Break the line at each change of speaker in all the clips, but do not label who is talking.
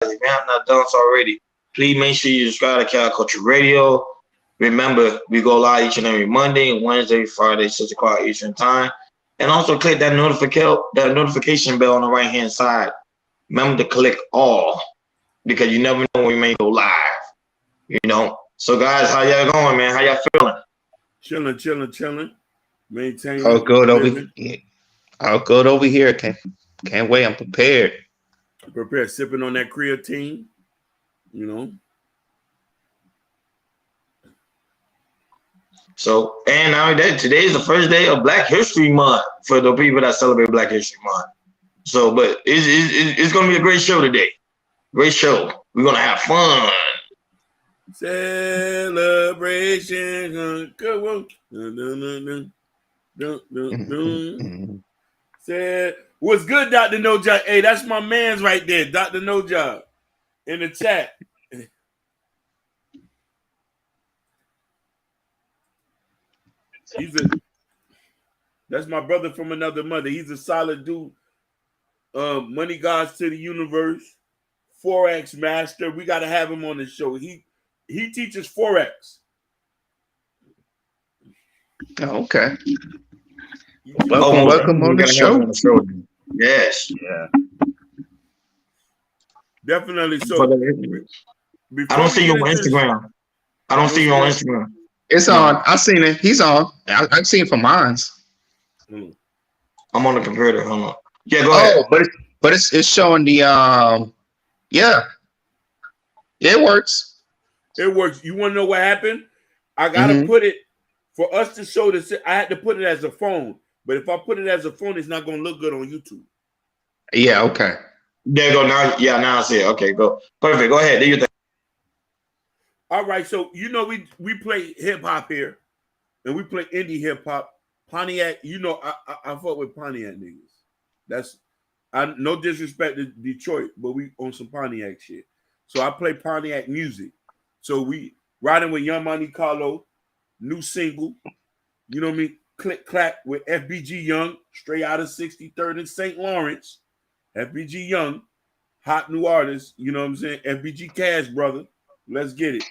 If you have not done so already, please make sure you subscribe to Cal Culture Radio. Remember, we go live each and every Monday, Wednesday, Friday, 6 o'clock Eastern Time. And also click that notification bell on the right hand side. Remember to click all because you never know when we may go live. So guys, how y'all going, man? How y'all feeling?
Chilling. Maintain.
All good over here. Can't wait. I'm prepared.
Sipping on that creatine.
So, and now that today is the first day of Black History Month for the people that celebrate Black History Month. So, but it's going to be a great show today. Great show. We're going to have fun.
Celebration. Said, what's good, Dr. No Job? Hey, that's my man's right there, Dr. No Job, in the chat. That's my brother from another mother. He's a solid dude. Money Gods to the Universe, Forex master. We got to have him on the show. He teaches Forex.
Oh, okay. Welcome on the show.
Yes.
Yeah.
Definitely. So
I don't see you on Instagram.
It's on. I seen it. He's on. I seen it for mine.
I'm on the computer. Hold on. Yeah, go ahead.
But it's showing the yeah. It works.
It works. You want to know what happened? I gotta put it for us to show this. I had to put it as a phone, but if I put it as a phone, it's not gonna look good on YouTube.
Yeah. Okay.
There you go. Now, now I see it. Okay, go. Perfect. Go ahead. Do your thing.
All right. So we play hip hop here, and we play indie hip hop. Pontiac. I fuck with Pontiac niggas. No disrespect to Detroit, but we on some Pontiac shit. So I play Pontiac music. So we riding with Young Money Carlo, new single. You know what I mean? Click Clack with FBG Young, straight out of 63rd and St. Lawrence. FBG Young, hot new artist. You know what I'm saying? FBG Cash, brother. Let's get it.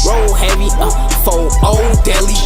Roll heavy, fold old deli.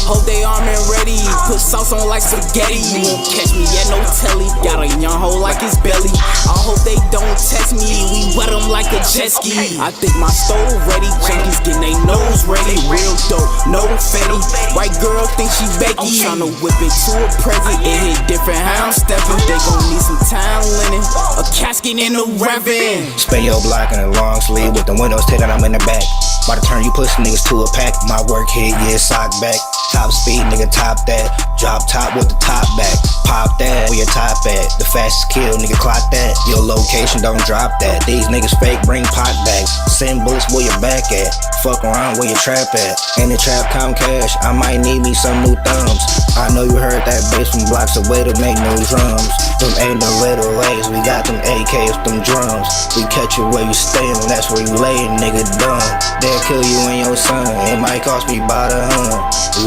Hold they arm and ready. Put sauce on like spaghetti. You won't catch me at no telly. Got a young hoe like his belly. I hope they don't test me. We wet them like a jet ski. I think my stove ready. Junkies getting they nose ready. Real dope, no fatty. White girl think she Becky. I'm tryna whip it to a present. It hit different how I'm stepping. They gon' need some time linen. A casket in the revving.
Spray your block in a long sleeve with the windows tinted. I'm in the back. About to turn you pussy niggas to a pack. My work hit, yeah, sock back. Top speed, nigga, top that. Drop top with the top back. Pop that, where your top at. The fastest kill, nigga, clock that. Your location, don't drop that. These niggas fake, bring pot back. Send bullets where your back at. Fuck around where your trap at. In the trap, count cash. I might need me some new thumbs. I know you heard that bass from blocks away to make new drums. Them ain't the little legs, we got them AKs, them drums. We catch you where you stayin', that's where you layin', nigga, dumb. They'll kill you and your son, it might cost me by the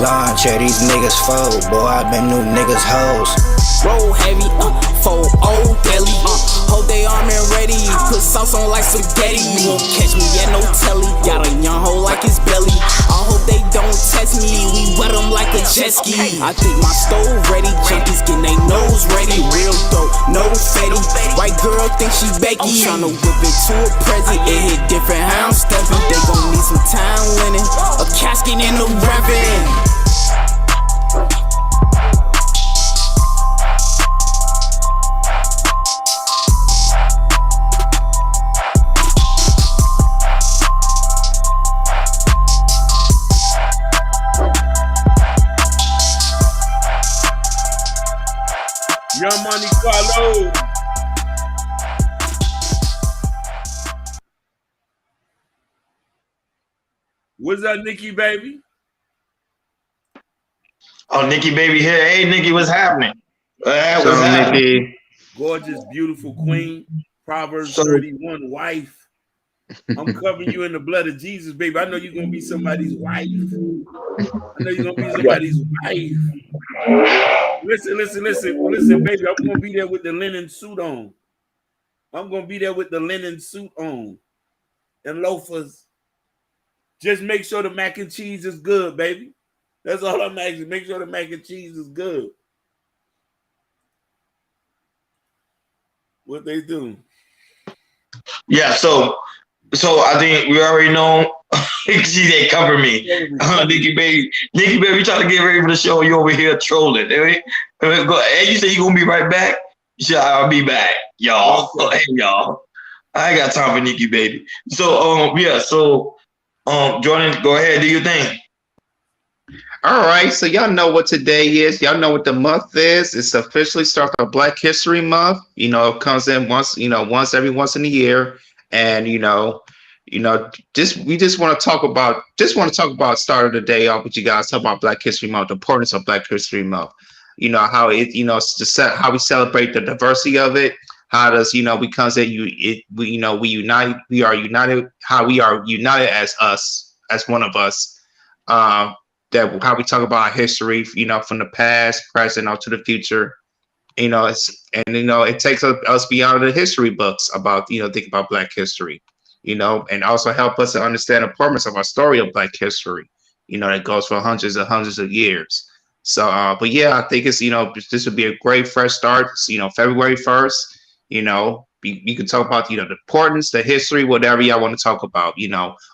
launch, yeah, these niggas fold, boy, I been new niggas hoes.
Roll heavy, fold old deli. Hold they arm and ready. Put sauce on like spaghetti. You won't catch me at no telly. Got a young hoe like his belly. I hope they don't test me. We wet them like a jet ski. I think my stove ready. Junkies getting they nose ready. Real dope, no fatty. White girl think she Becky. I'm tryna whip it to a present. It hit different how I'm stepping. They gon' need some time linen. A casket in the revving.
Young Money Carlo. What's up, Nikki, baby?
Oh, Nikki, baby, here. Hey, Nikki, what's happening? What's
happening?
Gorgeous, beautiful queen. Proverbs 31 wife. I'm covering you in the blood of Jesus, baby. I know you're gonna be somebody's wife. I know you're gonna be somebody's wife. Listen, baby. I'm gonna be there with the linen suit on. I'm gonna be there with the linen suit on and loafers. Just make sure the mac and cheese is good, baby. That's all I'm asking. Make sure the mac and cheese is good. What they do?
Yeah, so I think we already know. She they cover me. Nikki baby, you trying to get ready for the show. You over here trolling. Hey, you say you gonna be right back? Yeah, I'll be back, y'all. Okay. Hey, y'all. I ain't got time for Nikki baby. So Jordan, go ahead, do your thing.
All right, so y'all know what today is. Y'all know what the month is. It's officially starts our Black History Month. You know, it comes in once in a year, and we just want to talk about start of the day off with you guys. Talk about Black History Month, the importance of Black History Month. You know how it, how we celebrate the diversity of it. How does we comes in we unite. We are united. How we are united as us, as one of us. That how we talk about history, from the past, present, out to the future. It takes us beyond the history books about think about Black history. And also help us to understand the importance of our story of Black history. That goes for hundreds and hundreds of years. So, but yeah, I think it's this would be a great fresh start. February 1st. You can talk about the importance, the history, whatever y'all want to talk about.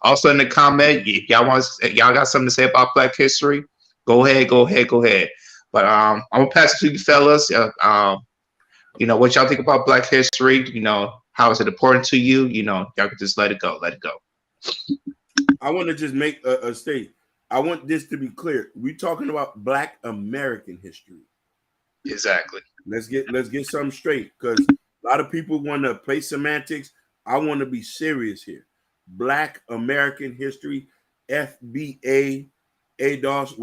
Also in the comment, if y'all got something to say about Black history, go ahead. But I'm gonna pass it to you fellas. What y'all think about Black history? How is it important to you? Y'all can just let it go.
I want to just make a statement. I want this to be clear. We're talking about Black American history.
Exactly.
Let's get something straight, because a lot of people want to play semantics. I want to be serious here. Black American history, FBA, ADOS,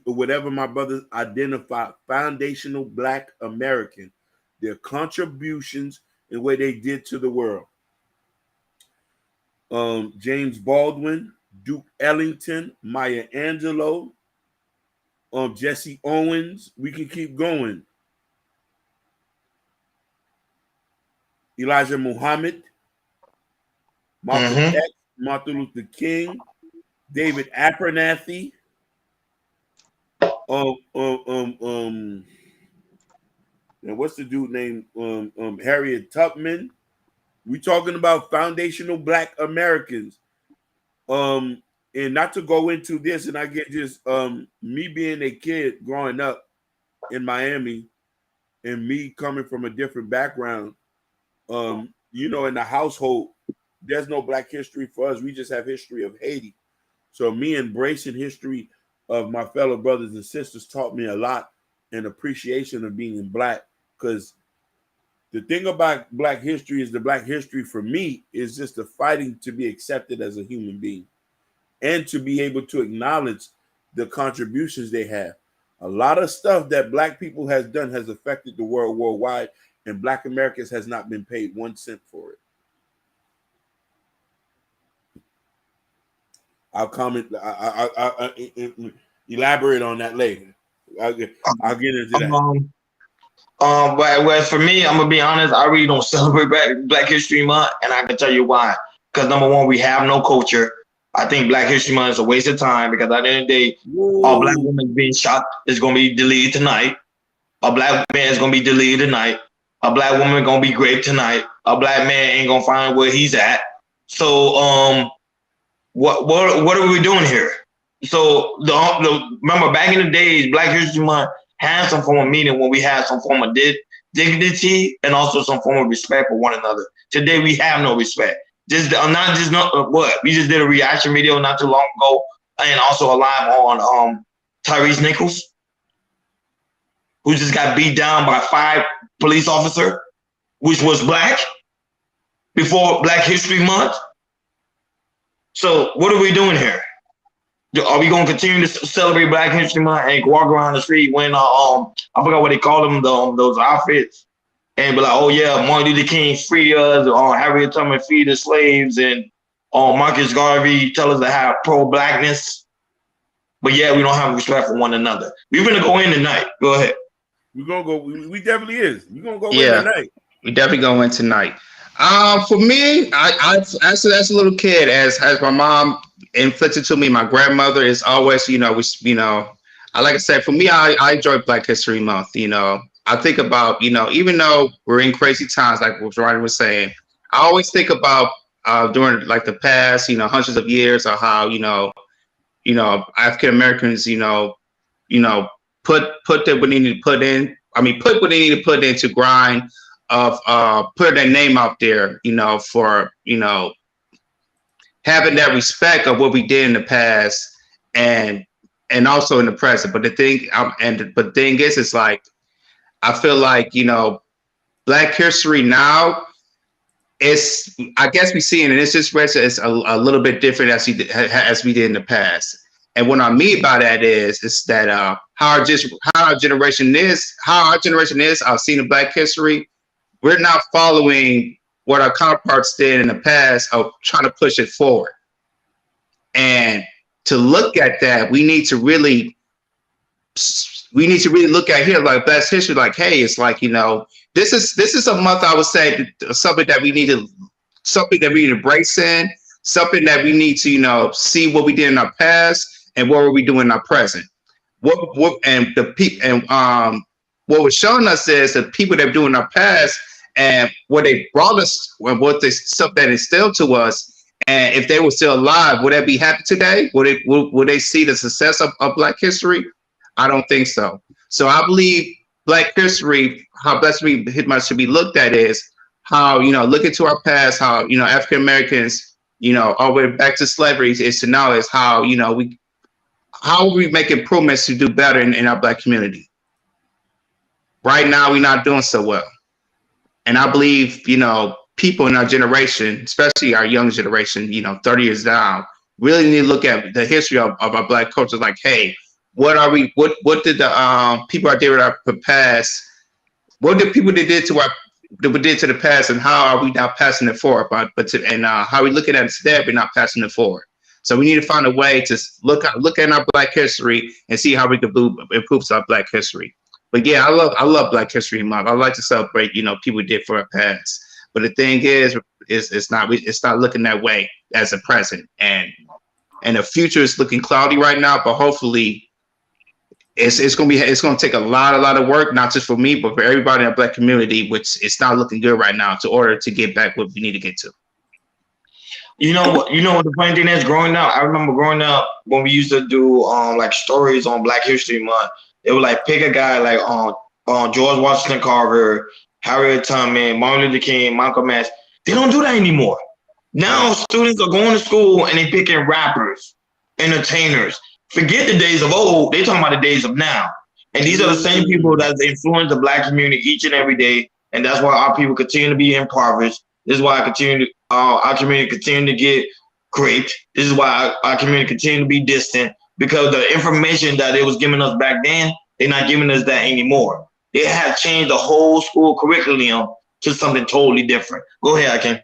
whatever my brothers identify, foundational Black American, their contributions and what they did to the world. James Baldwin, Duke Ellington, Maya Angelou, Jesse Owens. We can keep going. Elijah Muhammad, Malcolm X, Martin Luther King, David Abernathy, and what's the dude named Harriet Tubman. We talking about foundational Black Americans. And not to go into this, and I get just me being a kid growing up in Miami, and me coming from a different background. In the household, there's no Black history for us. We just have history of Haiti. So me embracing history of my fellow brothers and sisters taught me a lot and appreciation of being Black. Because the thing about Black history is the Black history for me is just the fighting to be accepted as a human being and to be able to acknowledge the contributions they have. A lot of stuff that Black people has done has affected the world worldwide, and Black Americans has not been paid 1 cent for it. I'll comment. I elaborate on that later. I'll get into that.
But for me, I'm gonna be honest. I really don't celebrate Black History Month, and I can tell you why. Because number one, we have no culture. I think Black History Month is a waste of time, because at the end of the day, all Black women being shot is gonna be deleted tonight. A Black man is gonna be deleted tonight. A Black woman gonna be raped tonight. A Black man ain't gonna find where he's at. So what are we doing here? So remember back in the days, Black History Month had some form of meaning when we had some form of dignity and also some form of respect for one another. Today we have no respect. We just did a reaction video not too long ago, and also a live on Tyrese Nichols, who just got beat down by 5 police officers, which was Black, before Black History Month. So what are we doing here? Are we going to continue to celebrate Black History Month and walk around the street wearing I forgot what they call them, those outfits, and be like, oh yeah, Martin Luther King free us, or Harriet Tubman free the slaves, and Marcus Garvey tell us to have pro-blackness, but yeah, we don't have respect for one another. We're gonna go in tonight. Go ahead.
We're gonna go. We definitely is. We're gonna go in tonight.
We definitely go in tonight. For me, I as a little kid, as my mom inflicted to me, my grandmother is always, like I said, for me, I enjoy Black History Month. I think about, even though we're in crazy times, like what Rodney was saying, I always think about during like the past, hundreds of years, of how, African Americans, put what they need to put in. Put what they need to put in to grind of put their name out there, for having that respect of what we did in the past and also in the present. But the thing is, it's like I feel like Black history now is, I guess we see it, and it's just it's a little bit different as we did in the past. And what I mean by that is that how our generation is seeing the Black history. We're not following what our counterparts did in the past of trying to push it forward. And to look at that, we need to really look at here like Black history, like, hey, it's like, this is a month, I would say, something that we need to embrace in, something that we need to, see what we did in our past and what were we doing in our present. What was showing us is the people that were doing in our past and what they brought us, what they stuff that instilled to us, and if they were still alive, would they be happy today? Would they see the success of Black history? I don't think so. So I believe Black history, how Black history should be looked at is how, look into our past, how, African Americans, all the way back to slavery is to know is how, how we make improvements to do better in our Black community. Right now, we're not doing so well. And I believe, people in our generation, especially our young generation, 30 years down, really need to look at the history of our Black culture. Like, hey, what did the people out there in our past, what did people that did to the past, and how are we now passing it forward? How are we looking at it today? We're not passing it forward. So we need to find a way to look at our Black history and see how we can improve our Black history. But yeah, I love Black History Month. I like to celebrate, people did for our past. But the thing is it's not looking that way as a present, and the future is looking cloudy right now. But hopefully, it's going to take a lot of work, not just for me, but for everybody in the Black community, which it's not looking good right now, in order to get back what we need to get to.
You know what the funny thing is, growing up, I remember growing up when we used to do like stories on Black History Month. It would like pick a guy like George Washington Carver, Harriet Tubman, Martin Luther King, Malcolm X. They don't do that anymore. Now students are going to school and they picking rappers, entertainers. Forget the days of old. They talking about the days of now. And these are the same people that influence the Black community each and every day. And that's why our people continue to be impoverished. This is why our community continue to get raped. This is why our community continue to be distant. Because the information that they was giving us back then, they're not giving us that anymore. They have changed the whole school curriculum to something totally different. Go ahead, Akin.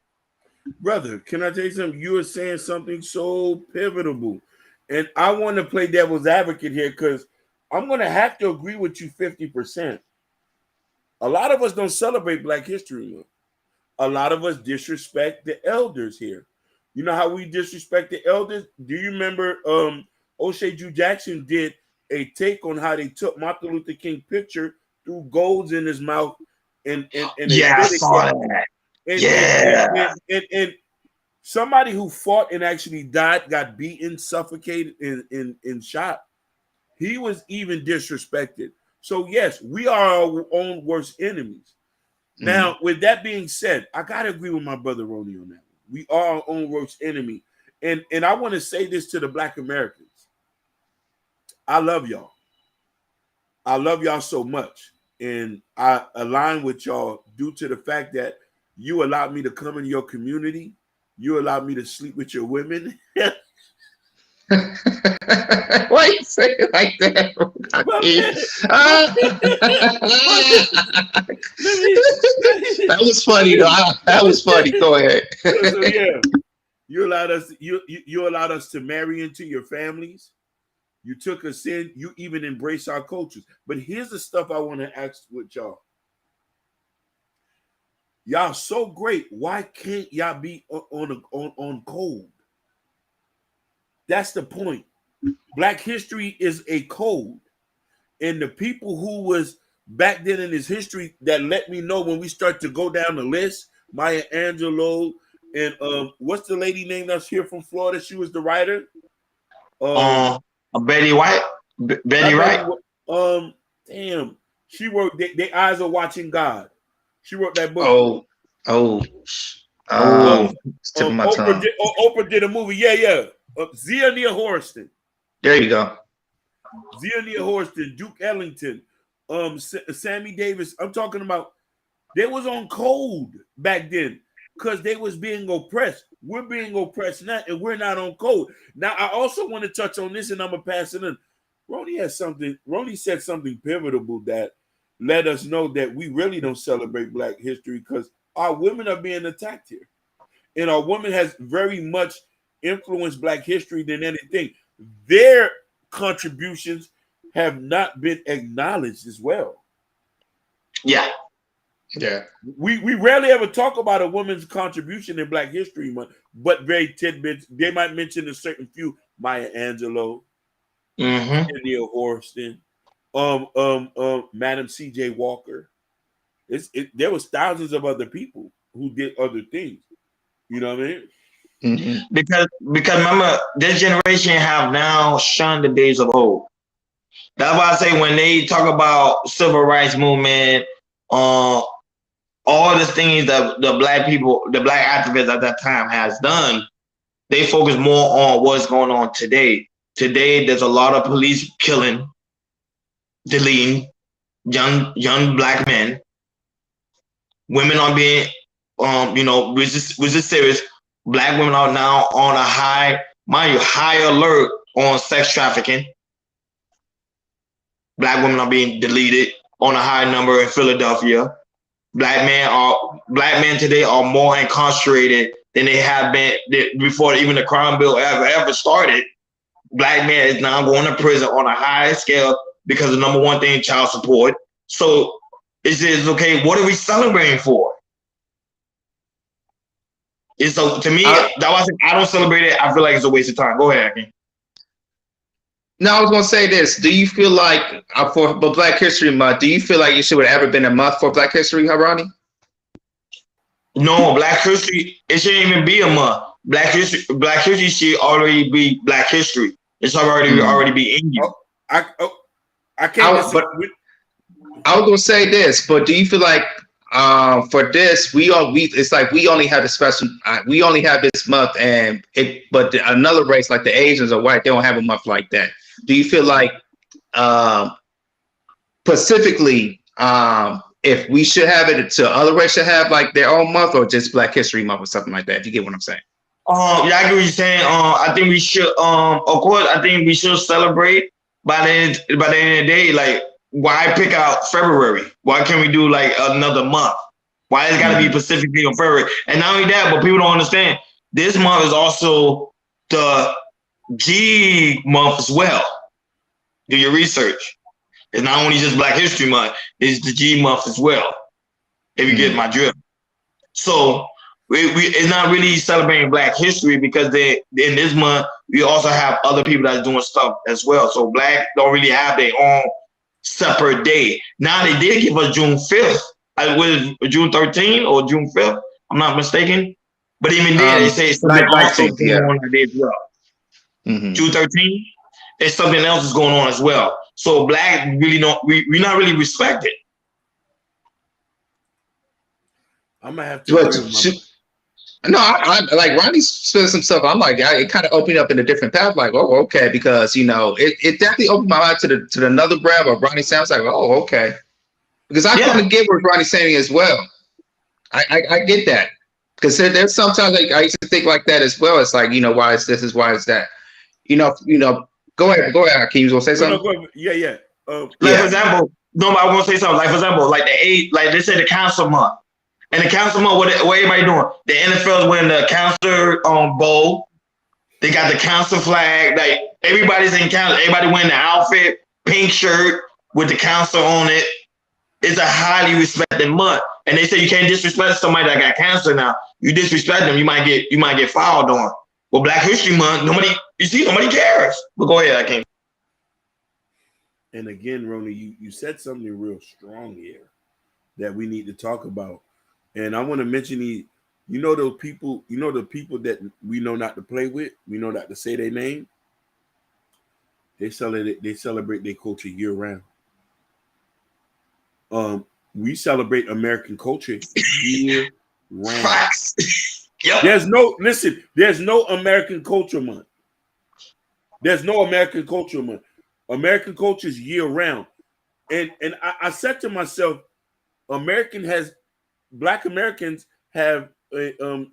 Brother, can I tell you something? You are saying something so pivotal. And I want to play devil's advocate here because I'm going to have to agree with you 50%. A lot of us don't celebrate Black History Month. A lot of us disrespect the elders here. You know how we disrespect the elders? Do you remember O'Shea Jew Jackson did a take on how they took Martin Luther King picture, threw golds in his mouth, and
yeah, I saw that.
And somebody who fought and actually died, got beaten, suffocated, and shot. He was even disrespected. So yes, we are our own worst enemies. Mm-hmm. Now, with that being said, I gotta agree with my brother Ronnie on that. We are our own worst enemy, and I want to say this to the Black Americans. I love y'all. I love y'all so much. And I align with y'all due to the fact that you allowed me to come in your community. You allowed me to sleep with your women.
Why you say it like that? That was funny, though. That was funny. Go ahead.
So, yeah. You allowed us. You allowed us to marry into your families. You took us in. You even embrace our cultures. But here's the stuff I want to ask with y'all. Y'all so great. Why can't y'all be on code? That's the point. Black history is a code. And the people who was back then in his history that let me know when we start to go down the list, Maya Angelou, and what's the lady name that's here from Florida? She was the writer.
Betty White. Betty Wright.
Damn. She wrote Their Eyes Are Watching God. She wrote that book. Oprah did a movie. Yeah. Zia Neale Hurston.
There you go.
Zia Neale Hurston, Duke Ellington, Sammy Davis. I'm talking about they was on code back then because they was being oppressed. We're being oppressed now, and we're not on code. Now, I also want to touch on this, and I'm gonna pass it in. Ronnie said something pivotal that let us know that we really don't celebrate Black history because our women are being attacked here, and our women has very much influenced Black history than anything. Their contributions have not been acknowledged as well.
Yeah.
We rarely ever talk about a woman's contribution in Black History Month, but very tidbits. They might mention a certain few: Maya Angelou, Neale Hurston, Madam C.J. Walker. There was thousands of other people who did other things. You know what I mean?
Mm-hmm.
Because remember, this generation have now shunned the days of old. That's why I say when they talk about civil rights movement, all the things that the Black people, the Black activists at that time has done, they focus more on what's going on today. Today, there's a lot of police killing, deleting young Black men. Women are being, which is serious. Black women are now on a high alert on sex trafficking. Black women are being deleted on a high number in Philadelphia. Black men today are more incarcerated than they have been before even the crime bill ever started. Black men is now going to prison on a high scale because the number one thing, child support. So it's okay, what are we celebrating for? So to me, that was I don't celebrate it. I feel like it's a waste of time. Go ahead, Akin.
No, I was gonna say this. Do you feel like for Black History Month, do you feel like it should have ever been a month for Black History, Ronnie?
No, Black History, it shouldn't even be a month. Black History should already be Black History. It's already be in you.
I can't.
I was gonna say this, but do you feel like for this it's like we only have the special we only have this month but another race like the Asians or white, they don't have a month like that. Do you feel like specifically if we should have it to other races should have like their own month or just Black History Month or something like that? If you get what I'm saying.
Yeah, I get what you're saying. I think we should of course I think we should celebrate by the end of the day. Like, why pick out February? Why can't we do like another month? Why it's got to be specifically on February? And not only that, but people don't understand, this month is also the G month as well. Do your research. It's not only just Black History Month, it's the G month as well, if you get my drift. So it's not really celebrating Black history because in this month, we also have other people that's doing stuff as well. So Black don't really have their own separate day. Now they did give us June 5th. Was June 13th or June 5th? I'm not mistaken. But even then, they say something also going on that day as well. June 13th, there's something else is going on as well. So Black really don't, we're not really respected.
I'm gonna have to.
No, I like Ronnie said some stuff. I'm like, it kind of opened up in a different path. Like, oh, okay, because it definitely opened my eye to another grab of Ronnie sounds like, oh, okay, because I kind of get what Ronnie's saying as well. I get that because there's sometimes like I used to think like that as well. It's like, why is this? Why is that? Go ahead, Hakeem. You gonna say something?
No, yeah.
For example, I want to say something. Like for example, like they said the council month. And the Council Month, what everybody doing? The NFL is wearing the Council bowl. They got the Council flag. Like everybody's in Council. Everybody wearing the outfit, pink shirt with the Council on it. It's a highly respected month. And they say you can't disrespect somebody that got cancer now. You disrespect them, you might get filed on. Well, Black History Month, nobody cares. But go ahead, I can't.
And again, Ronnie, you said something real strong here that we need to talk about. And I want to mention the people that we know not to play with, we know not to say their name. They celebrate their culture year round. We celebrate American culture year round.
Facts. Yep.
There's no American Culture Month. There's no American Culture Month. American culture is year round. And I said to myself, Black Americans have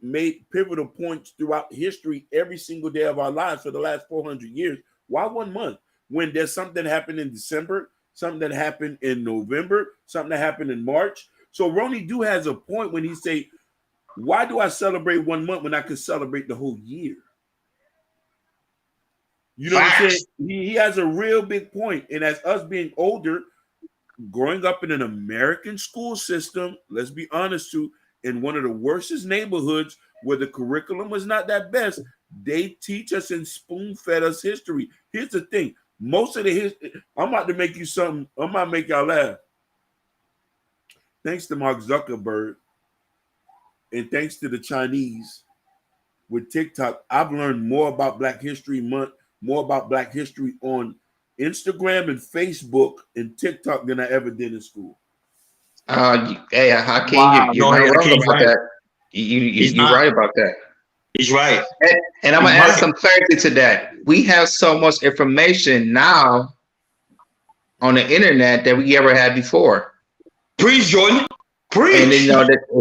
made pivotal points throughout history every single day of our lives for the last 400 years. Why 1 month? When there's something that happened in December, something that happened in November, something that happened in March. So Ronnie Do has a point when he say, why do I celebrate 1 month when I could celebrate the whole year? You know what I'm saying? He has a real big point. And as us being older, growing up in an American school system, let's be honest too, in one of the worstest neighborhoods where the curriculum was not that best, they teach us and spoon-fed us history. Here's the thing. Most of the history, I'm about to make you something, I'm about to make y'all laugh. Thanks to Mark Zuckerberg and thanks to the Chinese with TikTok, I've learned more about Black History Month, more about Black history on Instagram and Facebook and TikTok than I ever did in school.
Hey, Hakeem, you're not wrong about that. You're right about that.
He's right.
And I'm going to add some clarity to that. We have so much information now on the internet that we ever had before.
Preach, Jordan. Preach.
And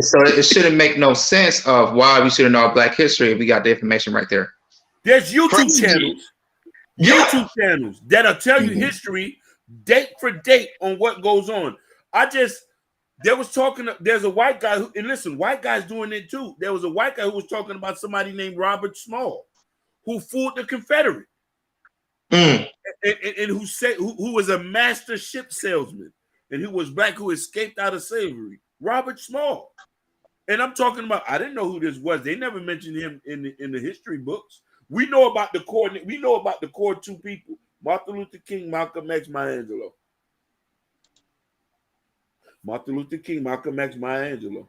so it shouldn't make no sense of why we shouldn't know Black history if we got the information right there.
There's YouTube channels. YouTube channels that'll tell you history date for date on what goes on. There's a white guy who, and listen, white guys doing it too. There was a white guy who was talking about somebody named Robert Small who fooled the Confederate and who was a master ship salesman and who was Black, who escaped out of slavery. Robert Small. And I'm talking about, I didn't know who this was. They never mentioned him in the history books. We know about the core two people: Martin Luther King, Malcolm X, Maya Angelou. Martin Luther King, Malcolm X, Maya Angelou,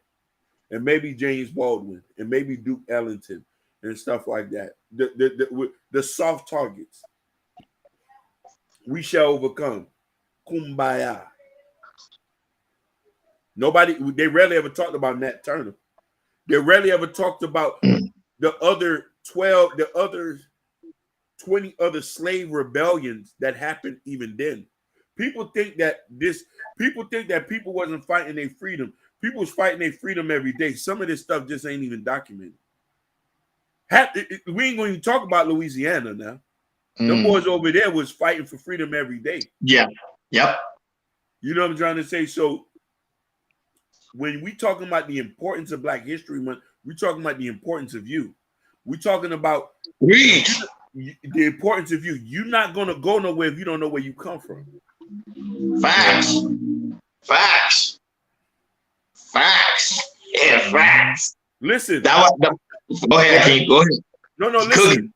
and maybe James Baldwin, and maybe Duke Ellington, and stuff like that. The soft targets. We shall overcome. Kumbaya. They rarely ever talked about Nat Turner. They rarely ever talked about the other 20 other slave rebellions that happened even then. People think that people wasn't fighting their freedom. People was fighting their freedom every day. Some of this stuff just ain't even documented. We ain't going to talk about Louisiana now. The boys over there was fighting for freedom every day.
Yeah. Yep.
You know what I'm trying to say? So when we talking about the importance of Black History Month, we're talking about the importance of you. We're talking about the importance of you. You're not going to go nowhere if you don't know where you come from.
Facts. Yeah, facts.
Listen.
Go ahead, King. Go ahead.
No, listen.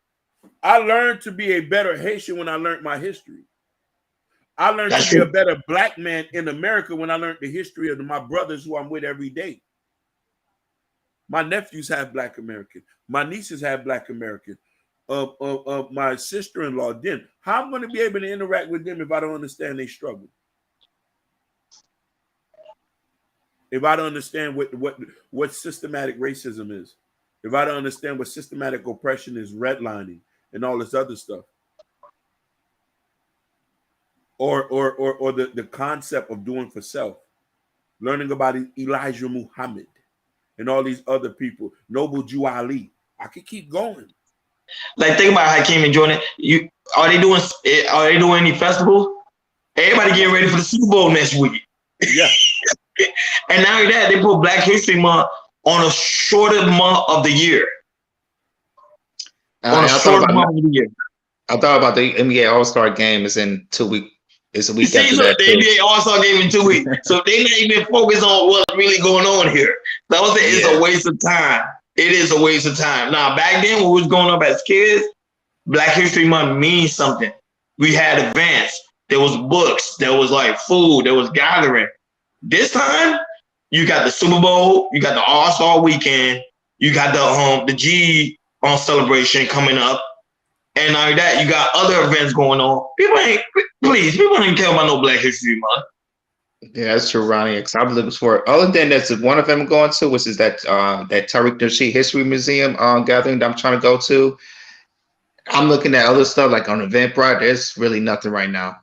I learned to be a better Haitian when I learned my history. I learned to be a better Black man in America when I learned the history of my brothers who I'm with every day. My nephews have Black American. My nieces have Black American. My sister-in-law didn't. How am I going to be able to interact with them if I don't understand their struggle? If I don't understand what systematic racism is, if I don't understand what systematic oppression is, redlining and all this other stuff, or the concept of doing for self, learning about Elijah Muhammad and all these other people, Noble Jew Ali, I could keep going.
Like, think about Hakeem and Jordan. Are they doing any festival? Everybody getting ready for the Super Bowl next week.
Yeah.
And not only that, they put Black History Month on a shorter month of the year. On a shorter month of the year.
I thought about the NBA All-Star game is in 2 weeks. It's a week after that.
The NBA All-Star game in 2 weeks. So they not even focused on what's really going on here. That was it's a waste of time. It is a waste of time. Now, back then, when we was growing up as kids, Black History Month means something. We had events. There was books. There was like food. There was gathering. This time, you got the Super Bowl. You got the All-Star Weekend. You got the G celebration coming up. And like that, you got other events going on. People ain't care about no Black History Month.
Yeah, that's true, Ronnie. Because I'm looking for other than that's one of them I'm going to, which is that Tariq Nasheed History Museum gathering that I'm trying to go to. I'm looking at other stuff like on Eventbrite. There's really nothing right now.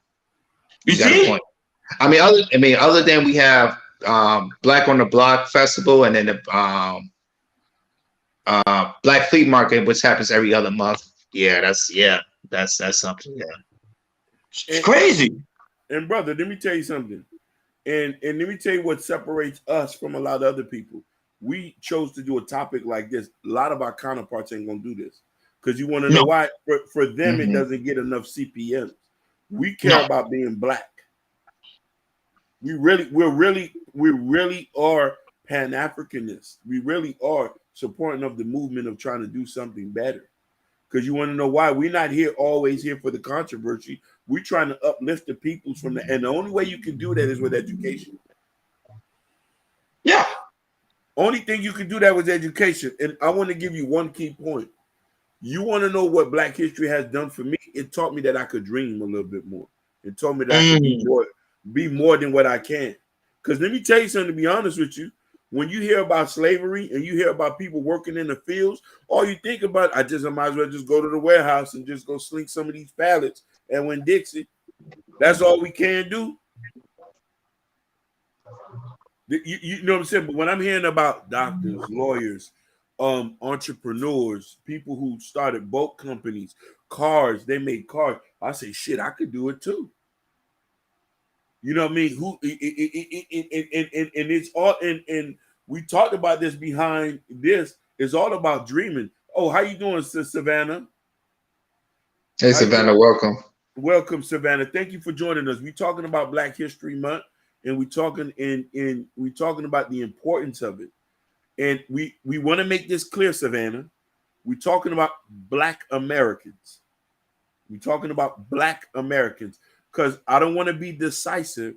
You got a point.
I mean, other than we have Black on the Block Festival and then the Black Fleet Market, which happens every other month. Yeah, that's something. Yeah,
it's crazy.
And brother, let me tell you something. And let me tell you what separates us from a lot of other people. We chose to do a topic like this. A lot of our counterparts ain't gonna do this because you want to know why. For them, it doesn't get enough CPMs. We care about being Black. We really are Pan-Africanists. We really are supporting of the movement of trying to do something better. Because you want to know why we're not always here for the controversy. We're trying to uplift the peoples from the, and the only way you can do that is with education.
Yeah.
Only thing you can do that with education. And I want to give you one key point. You want to know what Black history has done for me? It taught me that I could dream a little bit more. It taught me that I could be more than what I can. Because let me tell you something, to be honest with you. When you hear about slavery and you hear about people working in the fields, all you think about, I might as well just go to the warehouse and just go slink some of these pallets and win Dixie. That's all we can do. You know what I'm saying? But when I'm hearing about doctors, lawyers, entrepreneurs, people who started boat companies, cars, they made cars, I say, shit, I could do it too. You know what I mean? And it's all and we talked about this behind this. It's all about dreaming. Oh, how you doing, Savannah?
Hey, Savannah, welcome.
Welcome, Savannah. Thank you for joining us. We're talking about Black History Month, and we're talking about the importance of it. And we want to make this clear, Savannah. We're talking about Black Americans. We're talking about Black Americans. Because I don't want to be decisive,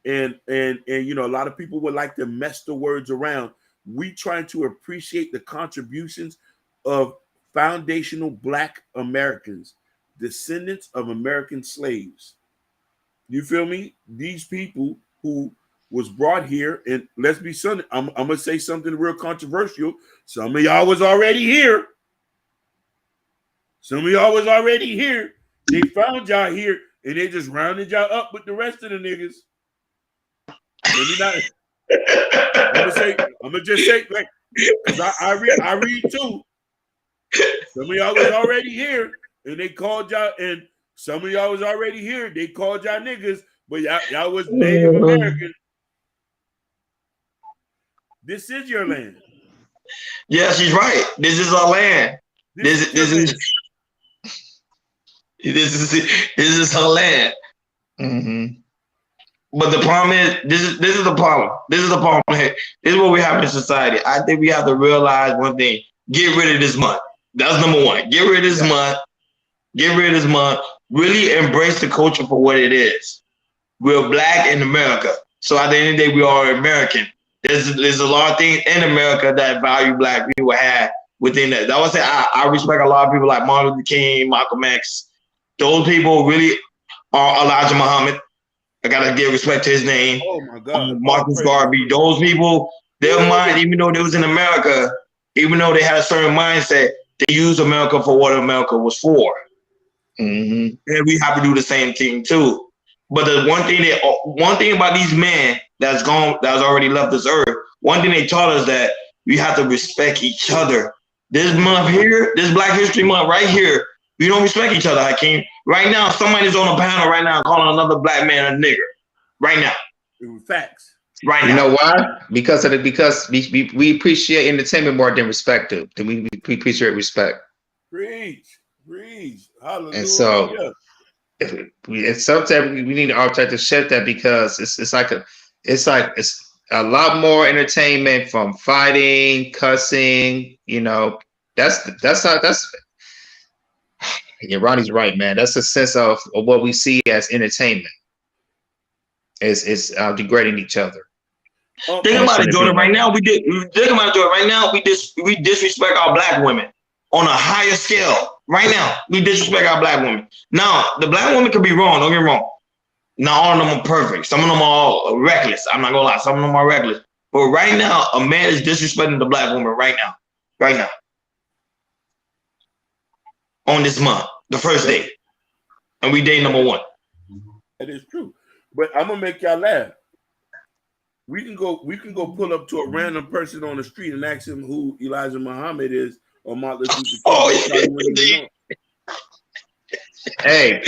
and you know, a lot of people would like to mess the words around. We trying to appreciate the contributions of foundational Black Americans, descendants of American slaves. You feel me? These people who was brought here, and let's be something. I'm gonna say something real controversial. Some of y'all was already here. Some of y'all was already here. They found y'all here. And they just rounded y'all up with the rest of the niggas. I'm gonna just say, like, because I read too. Some of y'all was already here, and they called y'all, and some of y'all was already here. They called y'all niggas, but y'all was Native American. This is your land.
Yeah, she's right. This is our land. This is her land. But the problem is, this is the problem. This is the problem. This is what we have in society. I think we have to realize one thing: get rid of this month. That's number one. Get rid of this month. Get rid of this month. Really embrace the culture for what it is. We're Black in America, so at the end of the day, we are American. There's a lot of things in America that value Black people have within that. I would say I respect a lot of people like Martin Luther King, Malcolm X. Those people really are Elijah Muhammad. I gotta give respect to his name.
Oh my God,
Marcus Garvey. Those people, their mind, even though they was in America, even though they had a certain mindset, they used America for what America was for. And we have to do the same thing too. But the one thing about these men that's already left this earth, one thing they taught us that we have to respect each other. This month here, this Black History Month right here, we don't respect each other, Hakeem. Right now, somebody's on a panel right now calling another Black man a nigger. Right now.
Facts.
right now.
You know why? Because we appreciate entertainment more than respect it. Than we appreciate respect.
Preach. Hallelujah.
And so it's sometimes we need to try to shift that because it's a lot more entertainment from fighting, cussing. You know, that's how that's. Yeah, Ronnie's right, man. That's a sense of what we see as entertainment. It's degrading each other.
Think about it, Jordan. Right now, we disrespect our black women on a higher scale. Right now, we disrespect our black women. Now, the black women could be wrong. Don't get me wrong. Not all of them are perfect. Some of them are all reckless. I'm not gonna lie. Some of them are reckless. But right now, a man is disrespecting the black woman right now. On this month, the first day, and we day number 1.
That is true. But I'm gonna make y'all laugh. We can go pull up to a random person on the street and ask him who Elijah Muhammad is or Martin Luther King.
Hey!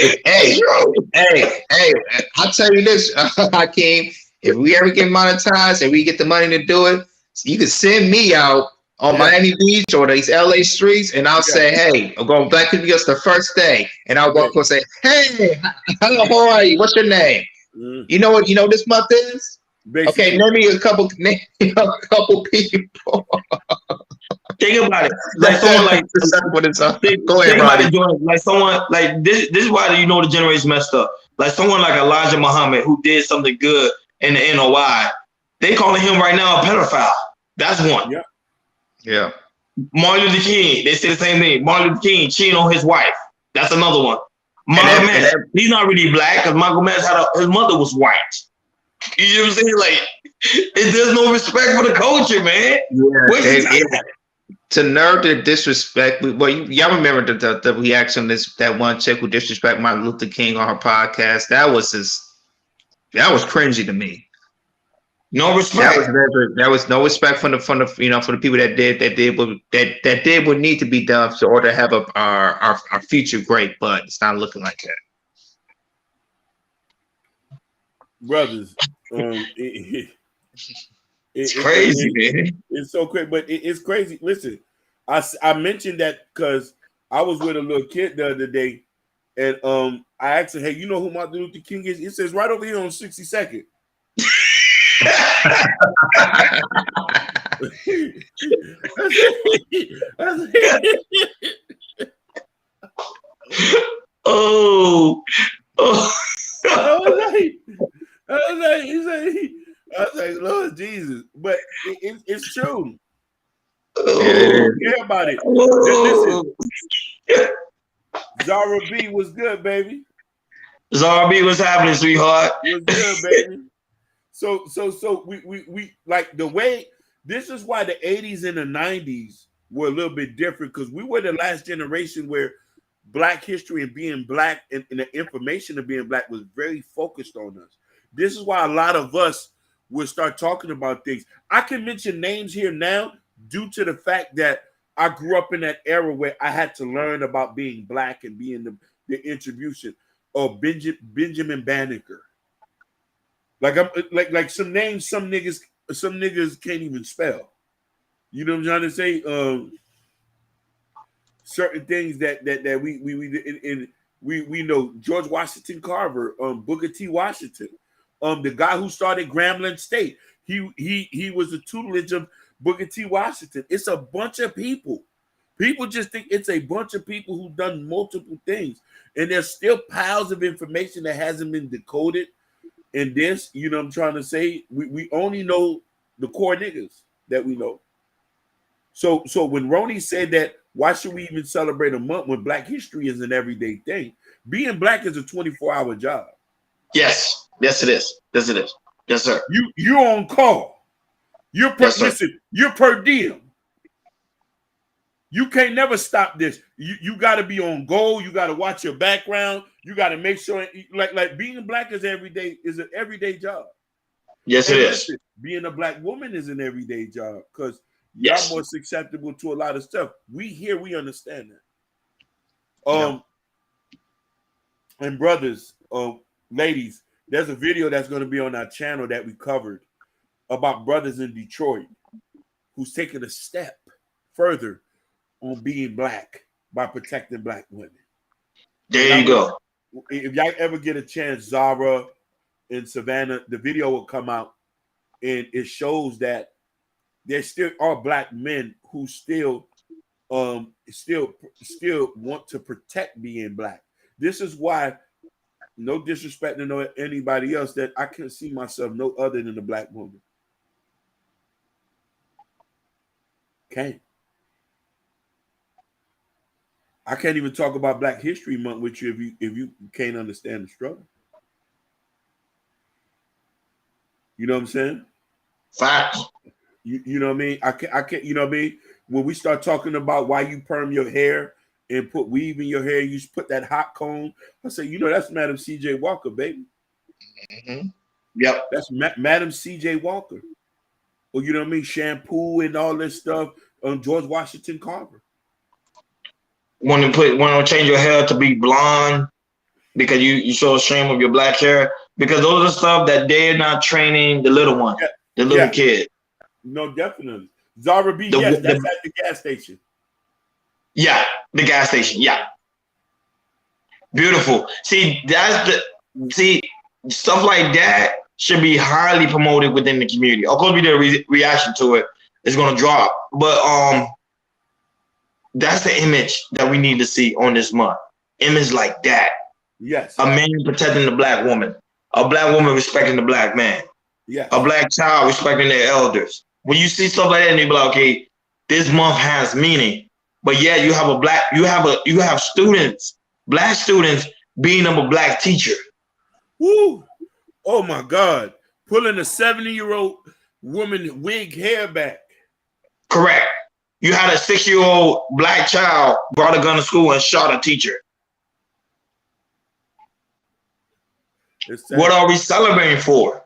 I'll tell you this, Hakeem. If we ever get monetized and we get the money to do it, you can send me out on Miami Beach or these LA streets, and I'll say, "Hey, I'm going Black History Month the first day," and I'll walk up and say, "Hey, hello, how are you? What's your name? You know what this month is?" Basically. Okay, name me a couple people.
Think about it. Like someone like go ahead, about it, Jordan. Like someone like this is why you know the generation messed up. Like someone like Elijah Muhammad who did something good in the NOI. They calling him right now a pedophile. That's one.
Yeah.
Martin Luther King, they say the same thing. Martin Luther King cheating on his wife. That's another one. Malcolm X, he's not really black because Malcolm X his mother was white. You know what I'm saying? Like, there's no respect for the culture, man.
Yeah, to nerve to disrespect. Well, y'all remember the reaction that one chick who disrespected Martin Luther King on her podcast? That was cringy to me.
No respect.
That was no respect for the people that did what need to be done in order to have our future great, but it's not looking like that.
Brothers,
it's crazy, man.
It's so crazy, but it's crazy. Listen, I mentioned that because I was with a little kid the other day, and I asked him, "Hey, you know who Martin Luther King is?" It says right over here on 62nd.
Oh.
I was like, Lord Jesus, but it's true. Care about it. Listen, Zara B was good, baby.
Zara B was happening, sweetheart.
It was good, baby. So we like the way. This is why the 80s and the 90s were a little bit different because we were the last generation where Black history and being black and the information of being black was very focused on us. This is why a lot of us will start talking about things. I can mention names here now due to the fact that I grew up in that era where I had to learn about being black and being the introduction of Benjamin Banneker. Like some names some niggas can't even spell. You know what I'm trying to say? Certain things that we know. George Washington Carver, Booker T. Washington, the guy who started Grambling State. He was the tutelage of Booker T. Washington. It's a bunch of people. People just think it's a bunch of people who've done multiple things, and there's still piles of information that hasn't been decoded. In this, you know what I'm trying to say? We only know the core niggas that we know. So when Roni said that, why should we even celebrate a month when Black history is an everyday thing? Being black is a 24-hour job.
Yes it is. Yes it is. Yes, sir.
You're on call. Listen, you're per diem. You can't never stop this. You got to be on goal. You got to watch your background. You got to make sure, like being black is an everyday job.
Yes, it is.
Being a black woman is an everyday job because y'all more susceptible to a lot of stuff. We understand that. And brothers, ladies, there's a video that's going to be on our channel that we covered about brothers in Detroit who's taking a step further on being black by protecting black women.
There you go.
If y'all ever get a chance, Zara and Savannah, the video will come out, and it shows that there still are black men who still want to protect being black. This is why, no disrespect to anybody else, that I can't see myself no other than a black woman. Can't. I can't even talk about Black History Month with you if you can't understand the struggle. You know what I'm saying?
Facts.
You know what I mean? I can't. You know what I mean? When we start talking about why you perm your hair and put weave in your hair, you put that hot comb. I say, that's Madam C.J. Walker, baby.
Mm-hmm. Yep.
That's Madam C.J. Walker. Or you know what I mean? Shampoo and all this stuff on George Washington Carver.
Want to change your hair to be blonde because you show shame of your black hair, because those are stuff that they're not training the little one, the little kid.
No, definitely. Zara B, that's at the gas station.
Yeah, the gas station. Yeah. Beautiful. See, stuff like that should be highly promoted within the community. Of course, we did a reaction to it. It's going to drop. But that's the image that we need to see on this month. Image like that.
Yes.
A man protecting the black woman. A black woman respecting the black man.
Yeah.
A black child respecting their elders. When you see stuff like that, and you be like, okay, this month has meaning. But yeah, you have students, black students being a black teacher.
Woo! Oh my God. Pulling a 70-year-old woman wig hair back.
Correct. You had a 6-year-old black child brought a gun to school and shot a teacher. What are we celebrating for?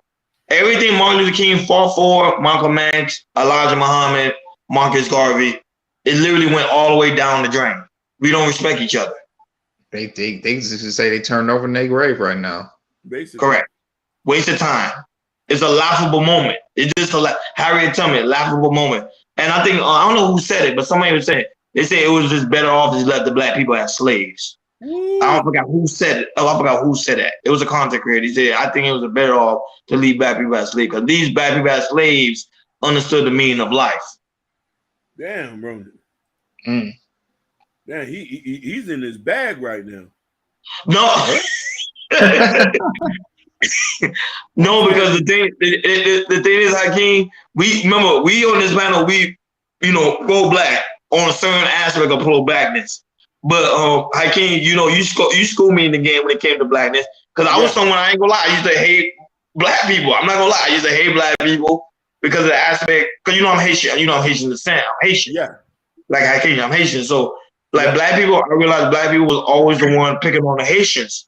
Everything Martin Luther King fought for, Malcolm X, Elijah Muhammad, Marcus Garvey, it literally went all the way down the drain. We don't respect each other.
They just say they turned over in their grave right now.
Basically.
Correct. Waste of time. It's a laughable moment. It's just Harriet Tubman, laughable moment. And I think, I don't know who said it, but somebody was saying, they said it was just better off to let the black people have slaves. I forgot who said it. Oh, I forgot who said that. It was a content creator. He said, I think it was better off to leave black people as slaves, because these black people as slaves understood the meaning of life.
Damn, bro. Damn, he's in his bag right now.
No. No, because the thing is, Hakeem, we on this panel, we go black on a certain aspect of pro-blackness. But Hakeem, you schooled me in the game when it came to blackness, because I was someone, I ain't gonna lie, I used to hate black people. I'm not gonna lie, I used to hate black people because of the aspect, because I'm Haitian, I'm Haitian descent, I'm Haitian. Yeah. Like Hakeem, I'm Haitian. So black people, I realized black people was always the one picking on the Haitians.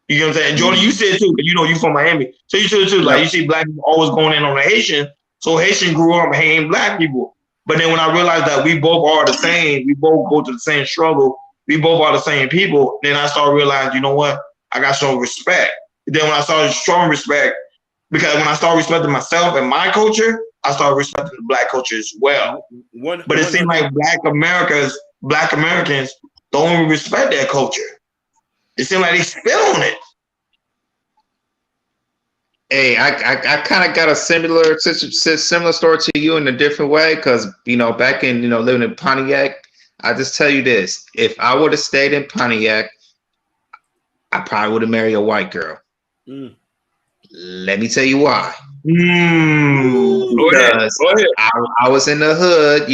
You know what I'm saying? Jordan, you said too, but you from Miami. So you said too, like you see black people always going in on the Haitian. So Haitian grew up hating black people. But then when I realized that we both are the same, we both go to the same struggle, we both are the same people, then I started realizing, you know what? I got some respect. Then when I started showing respect, because when I started respecting myself and my culture, I started respecting the black culture as well. But it seemed like black Americans don't even respect their culture. It seemed like they spit on it.
Hey, I kind of got a similar story to you in a different way, because back in living in Pontiac, I just tell you this: if I would have stayed in Pontiac, I probably would have married a white girl. Let me tell you why. Because
Go ahead.
I was in the hood.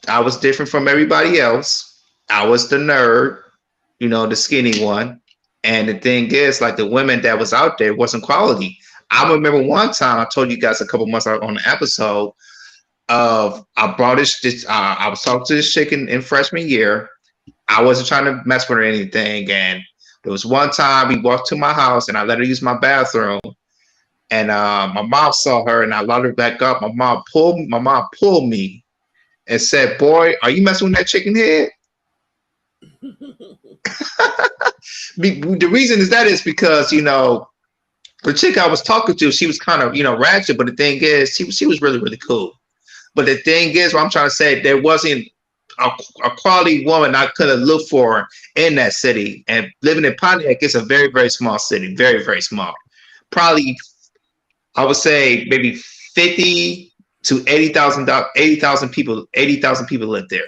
I was different from everybody else. I was the nerd, the skinny one. And the thing is, like, the women that was out there wasn't quality. I remember one time I told you guys a couple months out on the episode of I was talking to this chick in freshman year. I wasn't trying to mess with her or anything. And there was one time we walked to my house and I let her use my bathroom. And my mom saw her and I let her back up. My mom pulled me and said, "Boy, are you messing with that chicken head?" The reason is because the chick I was talking to, she was kind of, ratchet, but the thing is, she was really, really cool. But the thing is, what I'm trying to say, there wasn't a quality woman I could have looked for in that city. And living in Pontiac, it's a very, very small city, very, very small. Probably, I would say maybe 50 to 80,000 people. 80,000 people live there.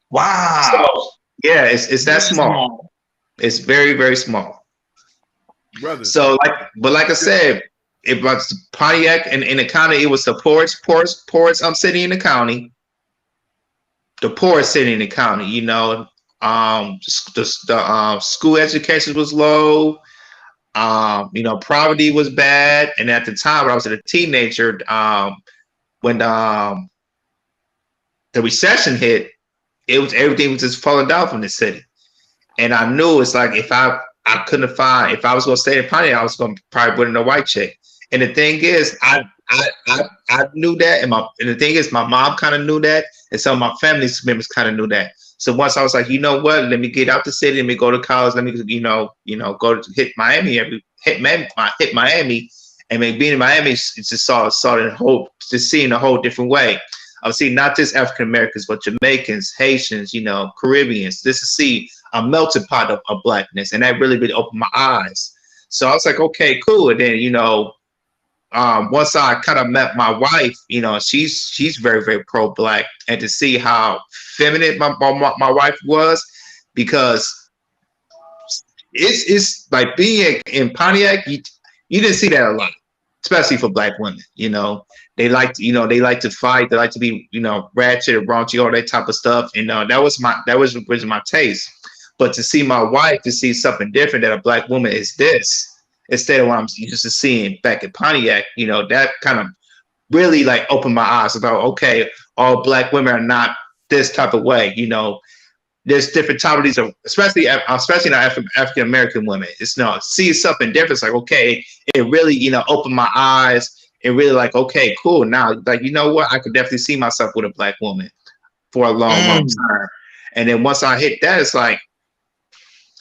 Wow.
So, yeah, it's that small. It's very, very small.
Brother.
So, like I said, it was Pontiac and in the county. It was the poorest city in the county. The poorest city in the county. The school education was low. Poverty was bad. And at the time when I was a teenager, when the recession hit, everything was just falling down from the city. And I knew it's like if I couldn't find, if I was going to stay in Pontiac, I was going to probably put in a white chick. And the thing is, I knew that, and the thing is, my mom kind of knew that, and some of my family members kind of knew that. So once I was like, you know what, let me get out the city, let me go to college, let me go to hit Miami, and being in Miami, just saw seeing a whole different way. I was seeing not just African Americans, but Jamaicans, Haitians, Caribbeans. Just to see a melting pot of blackness, and that really opened my eyes. So I was like, okay, cool. And then once I kind of met my wife, she's very, very pro-black, and to see how feminine my wife was, because it's like being in Pontiac, you didn't see that a lot, especially for black women. They like to fight, they like to be ratchet or raunchy, all that type of stuff, and that was my taste. But to see my wife, to see something different, that a black woman is this, instead of what I'm used to seeing back in Pontiac, that kind of really opened my eyes about, okay, all black women are not this type of way. There's different types of, especially not African American women. It's see something different. It's like, okay, it really, opened my eyes and really okay, cool. Now, you know what? I could definitely see myself with a black woman for a long time. And then once I hit that, it's like,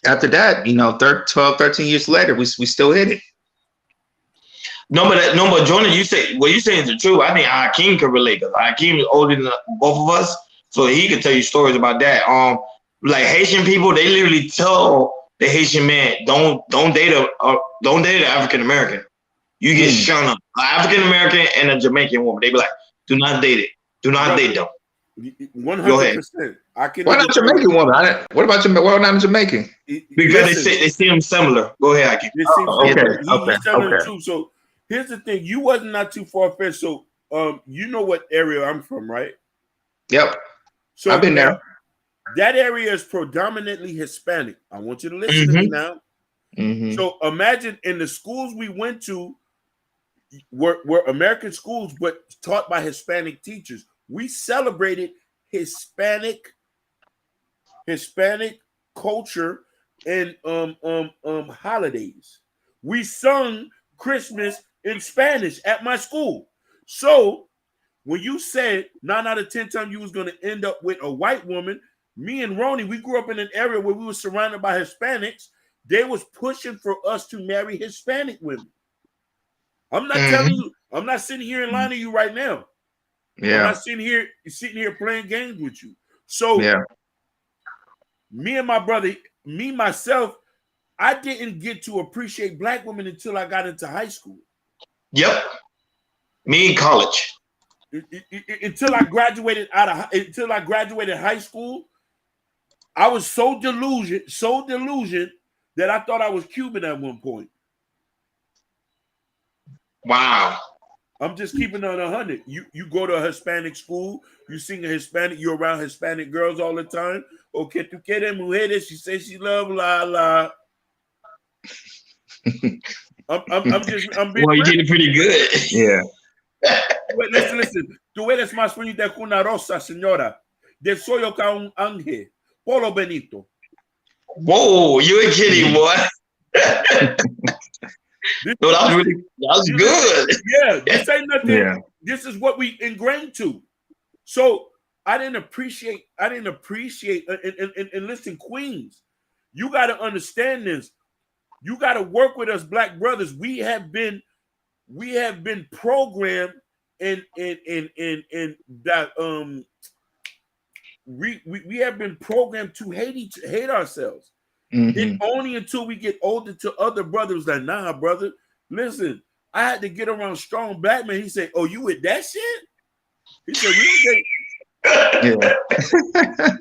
after that, 12, 13 years later, we still hit it.
No, but Jordan, what you saying is the truth. I think Hakeem can relate, because Hakeem is older than both of us, so he can tell you stories about that. Like Haitian people, they literally tell the Haitian man, don't date an African American. You get shunned up. An African American and a Jamaican woman, they be like, do not date it. Do not date them.
100%.
Why not Jamaican woman? What about Jamaican? Why not Jamaican?
Because they seem similar. Go ahead, Hakeem.
Okay. Too. So here's the thing: you wasn't not too far fetched. So you know what area I'm from, right?
Yep.
So
I've been there.
That area is predominantly Hispanic. I want you to listen to me now. Mm-hmm. So imagine in the schools we went to were American schools, but taught by Hispanic teachers. We celebrated Hispanic culture and holidays. We sung Christmas in Spanish at my school. So when you said 9 out of 10 times you was going to end up with a white woman, me and Ronnie, we grew up in an area where we were surrounded by Hispanics. They was pushing for us to marry Hispanic women. I'm not telling you, I'm not sitting here and lying to you right now. Yeah. I'm not sitting here playing games with you. So me and my brother, myself, I didn't get to appreciate black women until I got into high school.
Yep. Me in college.
Until I graduated high school, I was so delusioned that I thought I was Cuban at one point.
Wow.
I'm just keeping it on 100. You go to a Hispanic school, you sing a Hispanic, you're around Hispanic girls all the time. Okay, tu quieres mujeres, she says she love la la. I'm being
well, you did it pretty good.
Yeah.
Wait, listen. Tú eres más bonita que una rosa, señora. De soy que un ángel. Polo Benito.
Whoa, you ain't kidding, boy. No, that was good.
Yeah, this ain't nothing. Yeah. This is what we ingrained to. So I didn't appreciate, and listen, Queens, you got to understand this. You got to work with us, black brothers. We have been programmed in that we have been programmed to hate ourselves. And only until we get older to other brothers like, nah, brother, listen, I had to get around strong black men. He said, oh, you with that shit? He said, we don't
Yeah.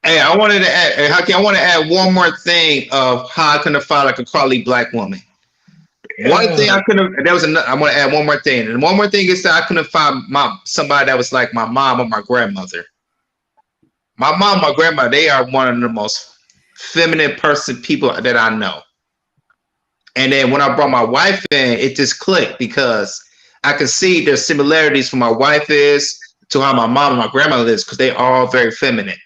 Hey, I wanted to add, Haki, I want to add one more thing of how I couldn't find like a quality black woman. One thing I couldn't, that was another, I want to add one more thing. And one more thing is that I couldn't find somebody that was like my mom or my grandmother. My mom and my grandma, they are one of the most feminine people that I know. And then when I brought my wife in, it just clicked because I could see there's similarities from my wife is to how my mom and my grandmother is, because they are all very feminine.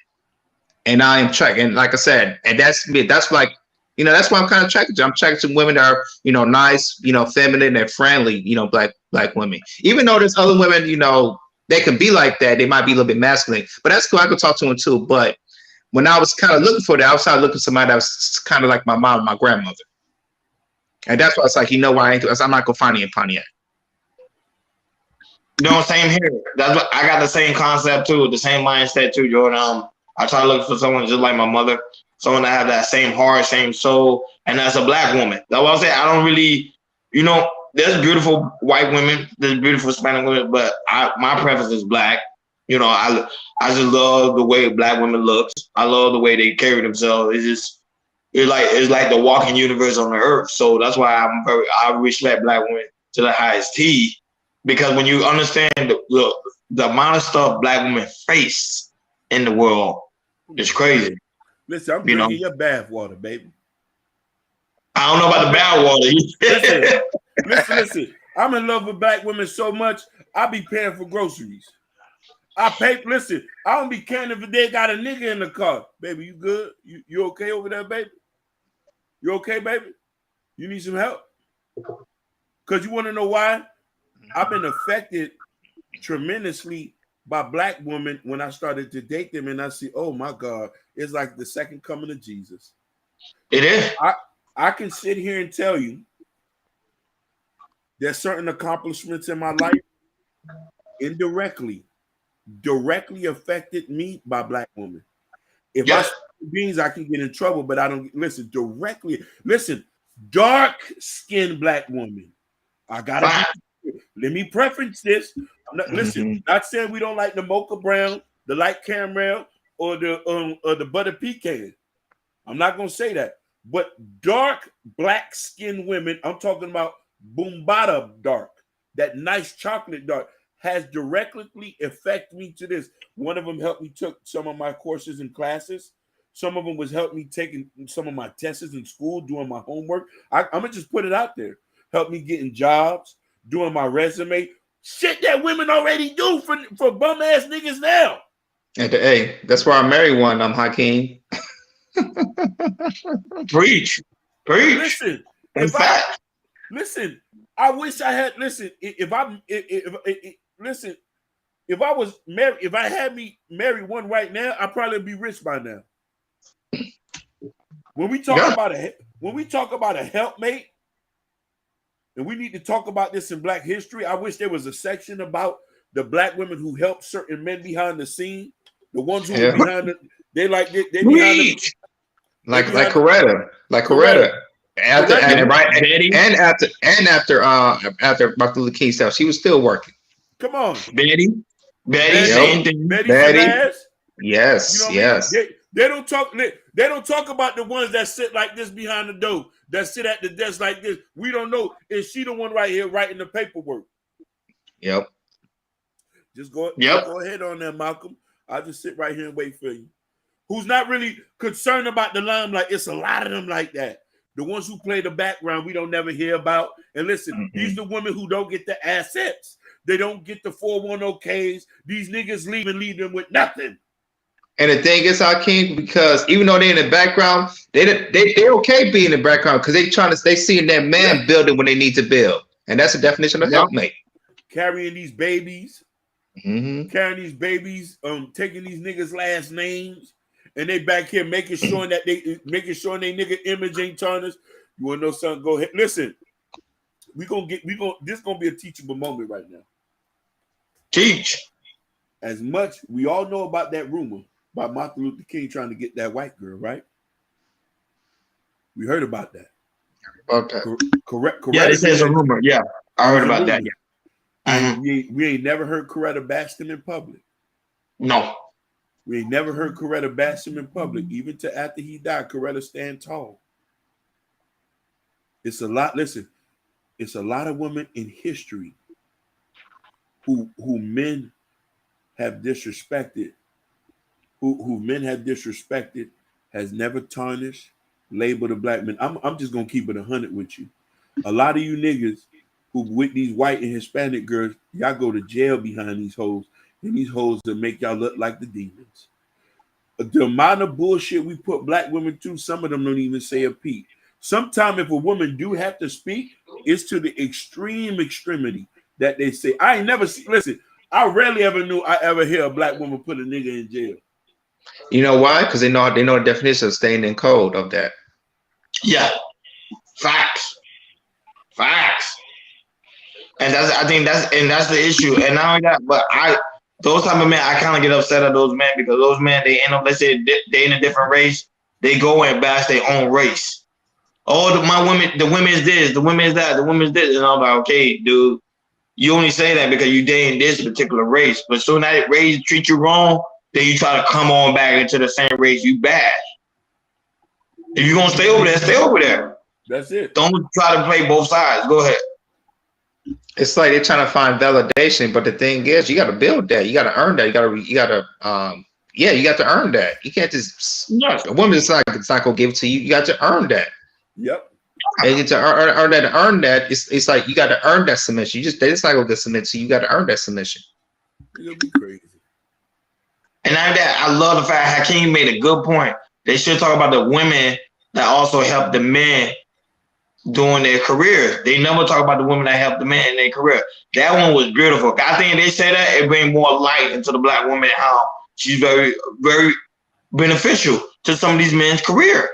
And I am tracking, like I said, and that's me. That's like, you know, that's why I'm kind of attracted to. I'm attracted to women that are, you know, nice, you know, feminine and friendly, you know, black women. Even though there's other women, you know, they can be like that. They might be a little bit masculine, but that's cool. I could talk to them too. But when I was kind of looking for that, I was trying to look for somebody that was kind of like my mom and my grandmother. And that's why it's like, you know, why I'm not gonna find it in Pontiac.
No, same here. That's what I got, the same concept too, the same mindset too, Jordan. I try to look for someone just like my mother, someone that have that same heart, same soul, and that's a black woman. That's what I'm saying. I don't really, you know, there's beautiful white women, there's beautiful Hispanic women, but my preference is black. You know, I just love the way black women looks. I love the way they carry themselves. It's like the walking universe on the earth. So that's why I respect black women to the highest T, because when you understand the amount of stuff black women face in the world, it's crazy.
Listen, I'm drinking your bath water, baby.
I don't know about the bath water.
Listen. I'm in love with black women so much, I be paying for groceries. Listen, I don't be caring if they got a nigga in the car. Baby, you good? You okay over there, baby? You okay, baby? You need some help? Because you want to know why? I've been affected tremendously by black women when I started to date them, and I see, oh my God, it's like the second coming of Jesus.
It is.
I can sit here and tell you there's certain accomplishments in my life directly affected me by black women. If I speak beans, I can get in trouble, but I don't listen directly. Listen, dark-skinned black woman. I gotta let me preference this. Listen, not saying we don't like the mocha brown, the light caramel, or the butter pecan. I'm not gonna say that. But dark black skinned women, I'm talking about Boombada dark, that nice chocolate dark, has directly affected me to this. One of them helped me took some of my courses and classes. Some of them was helped me taking some of my tests in school, doing my homework. I'm gonna just put it out there. Helped me getting jobs, doing my resume. Shit that women already do for bum ass niggas now.
And hey, that's why I married one. I'm Hakeem.
Preach.
Listen, listen. I wish I had. Listen, if I was married, if I had me marry one right now, I'd probably be rich by now. When we talk about a helpmate, and we need to talk about this in Black history, I wish there was a section about the black women who helped certain men behind the scene, the ones who were behind the, they behind the,
like Coretta. After Martin Luther King stuff, she was still working.
Come on,
Betty.
Yes,
you know they don't talk. They don't talk about the ones that sit like this behind the door, that sit at the desk like this. We don't know. Is she the one right here writing the paperwork?
Yep.
Just go ahead on there, Malcolm. I'll just sit right here and wait for you. Who's not really concerned about the limelight? It's a lot of them like that. The ones who play the background, we don't never hear about. And listen, these are the women who don't get the assets. They don't get the 401ks. These niggas leave them with nothing.
And the thing is, Hakeem, because even though they're in the background, they're okay being in the background because they seeing their man building when they need to build. And that's the definition of helpmate.
Carrying these babies, taking these niggas' last names. and they back here making sure that they nigga image ain't tarnished. You wanna know something? Go ahead. Listen, this gonna be a teachable moment right now.
Teach.
As much we all know about that rumor about Martin Luther King trying to get that white girl, right? We heard about that. Correct.
Yeah, they say it's a rumor. Yeah, I heard about that. Yeah.
We ain't never heard Coretta bash them in public.
No.
We ain't never heard Coretta bash him in public. Even to after he died, Coretta stand tall. It's a lot. Listen, it's a lot of women in history who men have disrespected, who men have disrespected, has never tarnished, labeled a black man. I'm just gonna keep it 100 with you. A lot of you niggas who with these white and Hispanic girls, y'all go to jail behind these hoes, and these hoes that make y'all look like the demons. The amount of bullshit we put black women through, some of them don't even say a peep. Sometimes if a woman do have to speak, it's to the extremity that they say. I ain't never see. Listen, I rarely ever hear a black woman put a nigga in jail.
You know why? Because they know the definition of staying in code of that.
Yeah. Facts. And that's the issue. And not only that, but those type of men, I kind of get upset at those men because those men, they end up, let's say they in a different race, they go and bash their own race. Oh, the women is this, the women is that, the women is this. And I'm like, okay, dude, you only say that because you dating this particular race. But soon that race treat you wrong, then you try to come on back into the same race you bash. If you're going to stay over there, stay over there.
That's it.
Don't try to play both sides. Go ahead.
It's like they're trying to find validation, but the thing is, you got to build that. You got to earn that. You got to earn that. You can't just a woman. It's not gonna give it to you. You got to earn that.
Yep.
And you to earn that. It's like you got to earn that submission. They're just not gonna get submit to you. You got to earn that submission.
It'll be crazy.
And I love the fact Hakeem made a good point. They should talk about the women that also help the men during their careers. They never talk about the women that help the men in their career. That one was beautiful. I think they say that it brings more light into the black woman, how she's very, very beneficial to some of these men's career.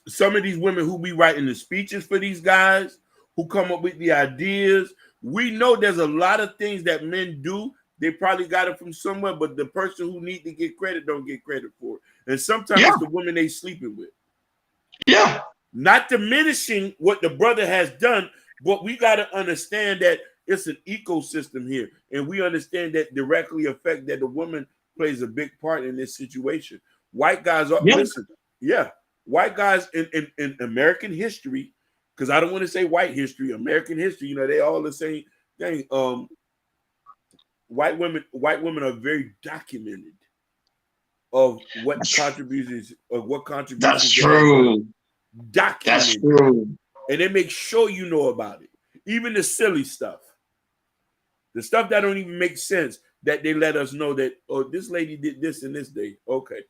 Some of these women who be writing the speeches for these guys, who come up with the ideas, we know there's a lot of things that men do. They probably got it from somewhere, but the person who need to get credit don't get credit for it. And sometimes it's the women they sleeping with.
Yeah.
Not diminishing what the brother has done, but we got to understand that it's an ecosystem here, and we understand that directly affect that the woman plays a big part in this situation. White guys are white guys in American history, because I don't want to say white history, American history. You know, they all the same thing. White women are very documented of what contributions.
That's true.
Documented.
That's true.
And they make sure you know about it. Even the silly stuff. The stuff that don't even make sense, that they let us know that, oh, this lady did this in this day. Okay.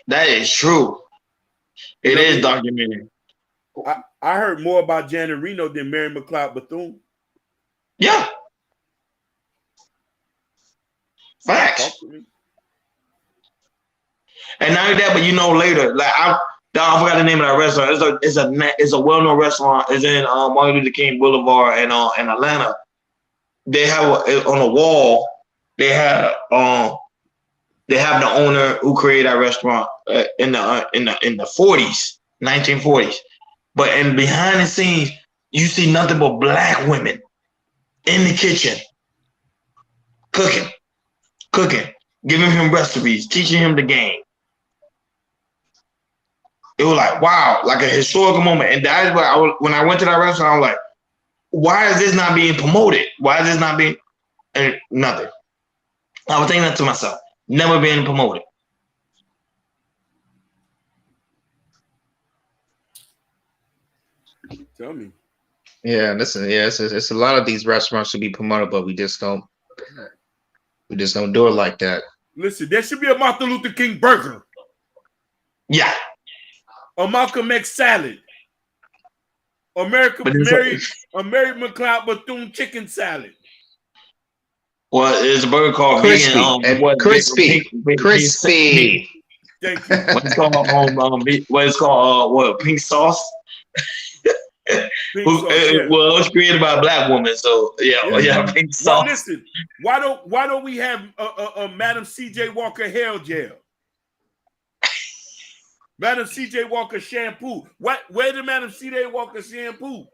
That is true. It is documented.
I heard more about Janet Reno than Mary McLeod Bethune.
Yeah. Facts. And not only that, but you know later, like I forgot the name of that restaurant. It's a well-known restaurant. It's in Martin Luther King Boulevard in Atlanta. They have on the wall. They have the owner who created that restaurant in the 40s, 1940s. But in behind the scenes, you see nothing but black women in the kitchen cooking, giving him recipes, teaching him the game. It was like, wow, like a historical moment. And that is what when I went to that restaurant, I was like, why is this not being promoted? Why is this not being nothing? I was thinking that to myself, never being promoted.
Tell me.
Yeah, listen, it's a lot of these restaurants should be promoted, but we just don't do it like that.
Listen, there should be a Martin Luther King burger.
Yeah.
A Malcolm X salad. Mary McLeod Bethune chicken salad.
Well, it's a burger called
Crispy.
vegan.
Crispy.
Thank you.
What it's called? What it's called? What pink sauce?
Pink sauce, yeah.
Well, it was created by a black woman, so yeah, pink sauce.
Well, listen, why don't we have Madam C.J. Walker hair gel? Madam C.J. Walker shampoo. Where did Madam C.J. Walker shampoo?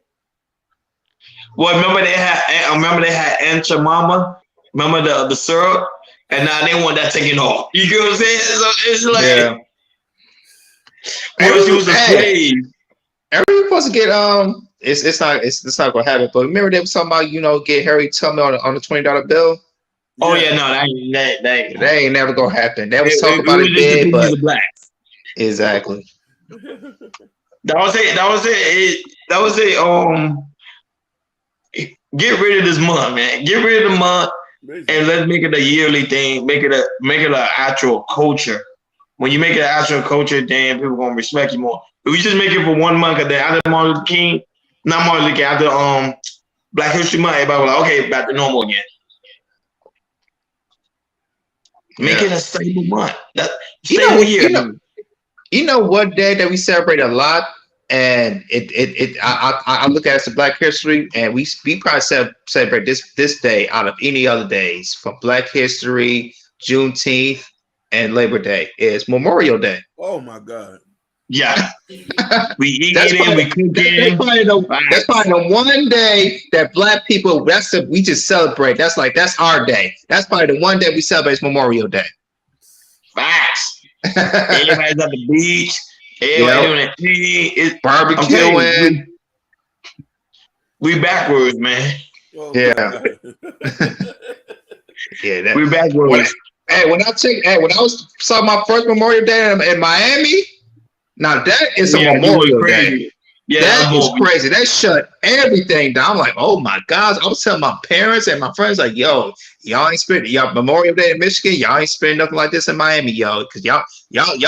Well, remember they had Aunt Mama. Remember the syrup, and now they want that taken off. You get what I'm saying? So it's like, she was a slave.
Everyone's supposed to get It's not gonna happen. But remember they were talking about get Harry Tubman on the $20 bill.
Oh yeah, no, that
ain't never gonna happen. That was talking about it big, but exactly.
That was it. Get rid of this month, man. Get rid of the month, and let's make it a yearly thing. Make it an actual culture. When you make it an actual culture, then people gonna respect you more. If we just make it for 1 month, because after Martin Luther King, not Martin Luther King, after Black History Month, everybody was like, okay, back to normal again. Make it a stable month.
You know what day that we celebrate a lot, and I look at it as Black History, and we probably celebrate this day out of any other days, from Black History, Juneteenth, and Labor Day is Memorial Day.
Oh my God.
Yeah. We eat it, we cook it.
That's probably the one day that Black people, we just celebrate. That's our day. That's probably the one day we celebrate Memorial Day.
Facts. Everybody's at the beach. Everybody doing
barbecuing.
We backwards, man.
Oh,
yeah. Yeah.
We backwards.
When I was saw my first Memorial Day in Miami, now that is a Memorial Day. Yeah, that was crazy. That shut everything down. I'm like, oh my gosh. I was telling my parents and my friends, like, yo, y'all ain't spending Memorial Day in Michigan. Y'all ain't spending nothing like this in Miami, yo, because y'all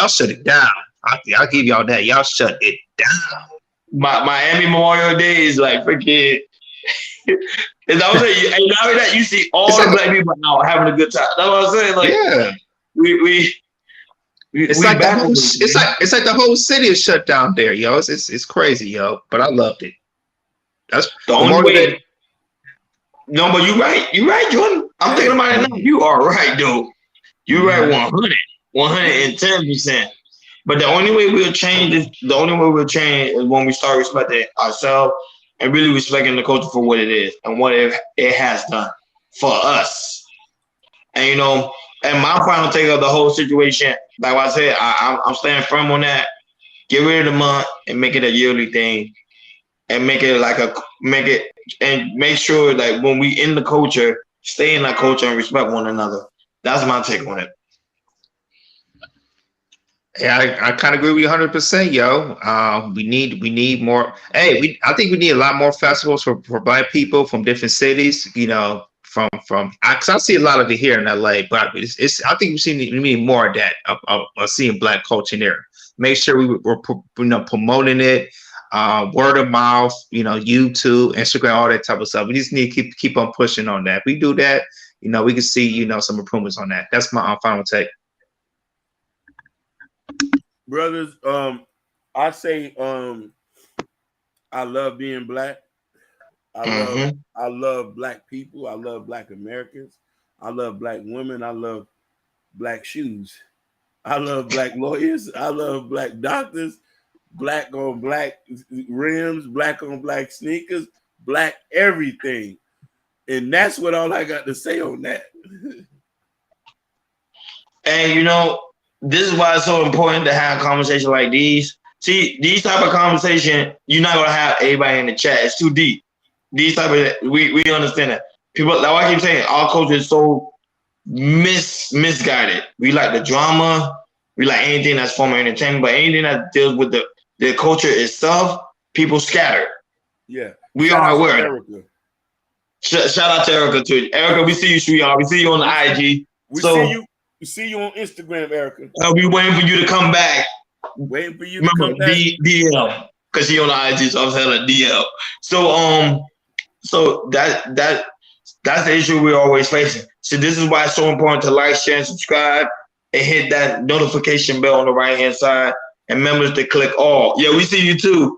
shut it down. I'll give y'all that. Y'all shut it down.
Miami Memorial Day is like freaking. And now that you see all the Black people out having a good time. That's what I'm saying. Like,
yeah, it's like the whole city is shut down there, yo. It's crazy, yo. But I loved it. That's
the only way. No, but you're right. You're right, Jordan. I'm thinking about it now. You are right, dude. You're right, 110%. But the only way we'll change is when we start respecting ourselves and really respecting the culture for what it is and what it has done for us. And and my final take of the whole situation, like I said, I'm staying firm on that. Get rid of the month and make it a yearly thing, and make sure that when we in the culture, stay in that culture and respect one another. That's my take on it.
Yeah, I kind of agree with you 100%, yo. We need more. Hey, I think we need a lot more festivals for Black people from different cities. Because I see a lot of it here in LA, but I think we need more of that of seeing Black culture in there. Make sure we're promoting it, word of mouth, YouTube, Instagram, all that type of stuff. We just need to keep on pushing on that. If we do that, we can see some improvements on that. That's my final take.
Brothers, I say I love being Black. I love Black people. I love Black Americans. I love Black women. I love Black shoes. I love Black lawyers. I love Black doctors. Black on Black rims. Black on Black sneakers. Black everything. And that's what all I got to say on that.
And this is why it's so important to have conversations like these. See, these type of conversation, you're not gonna have everybody in the chat. It's too deep. These type of we understand that. People, like I keep saying, our culture is so misguided. We like the drama, we like anything that's form of entertainment, but anything that deals with the culture itself, people scatter.
Yeah.
We are aware. Shout out to Erica too. Erica, we see you, sweetheart. We see you on the IG.
We see you on Instagram, Erica.
We waiting for you to come back.
Waiting for you to come back.
DL, because she on the IG, so I'm saying a DL. So that That's the issue we're always facing. So this is why it's so important to like, share, and subscribe, and hit that notification bell on the right-hand side, and members to click all. Yeah, we see you too.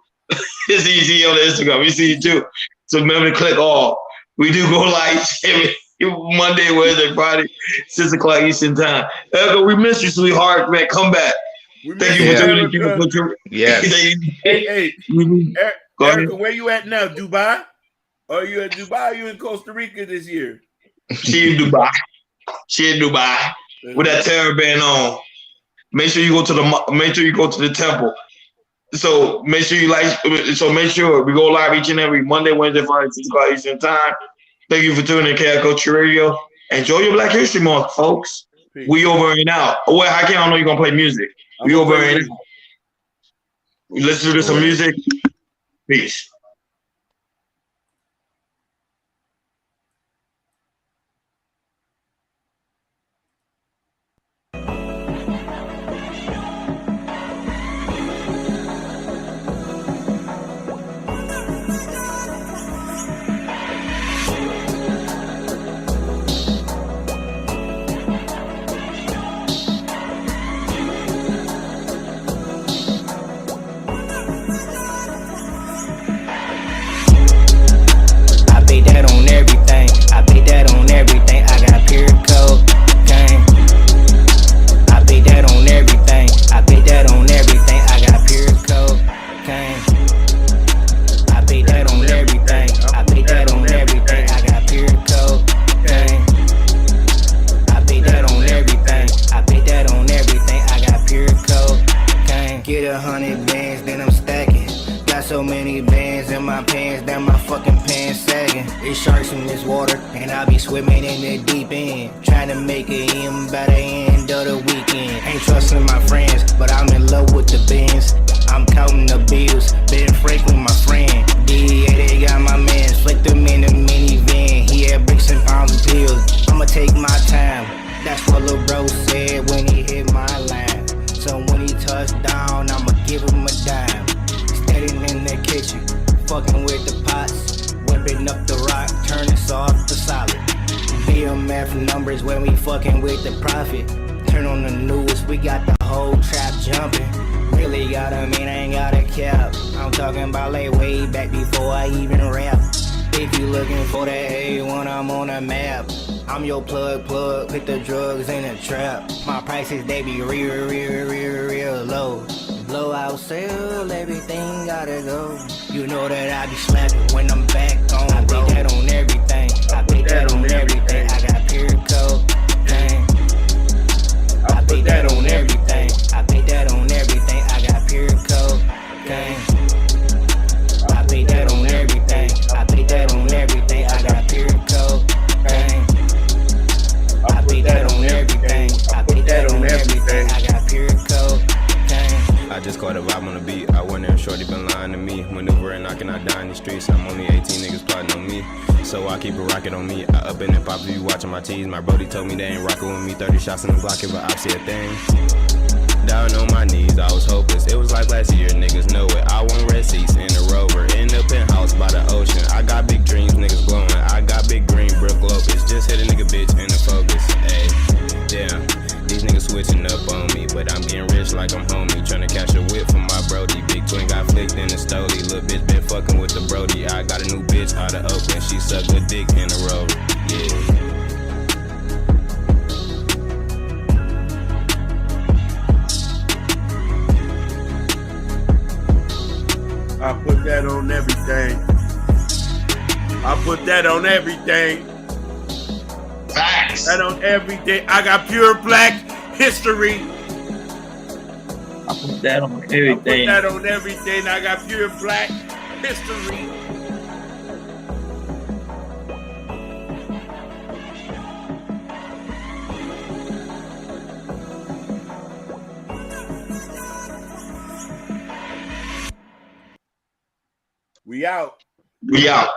It's easy on the Instagram. We see you too. So remember to click all. We do go live every Monday, Wednesday, Friday, 6 o'clock Eastern time. Erica, we miss you, sweetheart. Man, come back. Thank you for tuning in.
Yes.
Hey, Erica, where you at now? Dubai? Are you at Dubai? Or are you in Costa Rica this year?
She in Dubai. With that terror band on. Make sure you go to the temple. So make sure make sure we go live each and every Monday, Wednesday, Friday, 6 o'clock Eastern time. Thank you for tuning in Chaos Culture Radio. Enjoy your Black History Month, folks. Peace. We over and out. Oh, wait, I don't know you're gonna play music. We over and out. We listen to some music. Peace.
They be real low. Blowout sale, everything gotta go. You know that I be slapping when I'm back on. I put that on everything. I put that on everything. I got pure cocaine. I put that on everything. I put that on everything. I got pure cocaine. I put that on everything. I put that on everything. I got pure cocaine. I put that on everything. I put that on everything. I got pure cocaine.
I just caught a vibe on the beat. I went there and shorty been lying to me. Maneuvering, knocking, I die in the streets. I'm only 18 niggas plotting on me. So I keep a rocket on me. I up in the pop view watching my tees. My brody told me they ain't rocking with me. 30 shots in the block if I see a thing. Down on my knees, I was hopeless. It was like last year, niggas know it. I want red seats in the Rover. In the penthouse by the ocean. I got big dreams, niggas glowing. I got big green brick locust. Just hit a nigga bitch in the focus. Ayy, damn. These niggas switching up on me, but I'm getting rich like I'm homie. Tryna catch a whip from my brody. Big twin got flicked in the stoley. Lil' bitch been fucking with the brody. I got a new bitch out of Oakland. She suck good dick in a row. Yeah.
I put that on everything. I put that on everything.
Facts.
That on everything. I got pure Black history.
I put that on everything.
I put that on everything. I got pure Black history. We out.
We out.